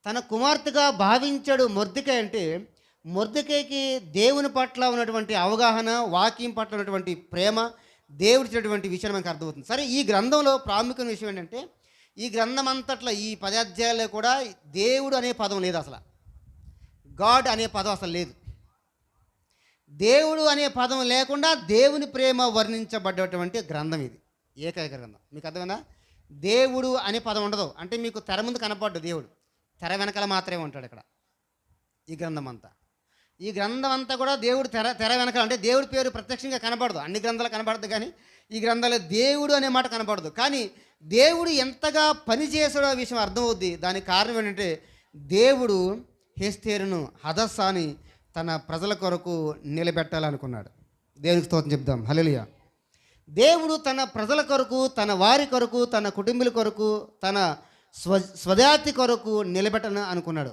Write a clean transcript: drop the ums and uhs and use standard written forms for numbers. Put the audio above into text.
తన కుమార్తెగా భావించాడు మొర్దెకై అంటే, మొర్దెకైకి దేవుని పట్ల ఉన్నటువంటి అవగాహన, వాక్యం పట్ల ఉన్నటువంటి ప్రేమ, దేవుడిచ్చినటువంటి విషయం మనకు అర్థమవుతుంది. సరే, ఈ గ్రంథంలో ప్రాముఖ్యమైన విషయం ఏంటంటే, ఈ గ్రంథం అంతట్ల ఈ 10 అధ్యాయాల్లో కూడా దేవుడు అనే పదం లేదు అసల. గాడ్ అనే పదం అసలు లేదు. దేవుడు అనే పదం లేకుండా దేవుని ప్రేమ వర్ణించబడ్డటువంటి గ్రంథం ఇది. ఏకైక గ్రంథం. మీకు అర్థమైనా? దేవుడు అనే పదం ఉండదు. అంటే మీకు తెర ముందు కనపడ్డు దేవుడు, తెర వెనకాల మాత్రమే ఉంటాడు ఇక్కడ. ఈ గ్రంథం అంతా, ఈ గ్రంథం అంతా కూడా దేవుడు తెర వెనకాల, అంటే దేవుడి పేరు ప్రత్యక్షంగా కనపడదు. అన్ని గ్రంథాలు కనపడదు, కానీ ఈ గ్రంథాలు దేవుడు అనే మాట కనపడదు. కానీ దేవుడు ఎంతగా పనిచేసాడో ఆ విషయం అర్థమవుద్ది. దానికి కారణం ఏంటంటే, దేవుడు హెస్తేరును, హదస్సాని తన ప్రజల కొరకు నిలబెట్టాలనుకున్నాడు. దేవునికి స్తోత్రం చెప్దాం. హల్లెలూయా. దేవుడు తన ప్రజల కొరకు, తన వారి కొరకు, తన కుటుంబీల కొరకు, తన స్వజాతి కొరకు నిలబెట్టాలని అనుకున్నాడు.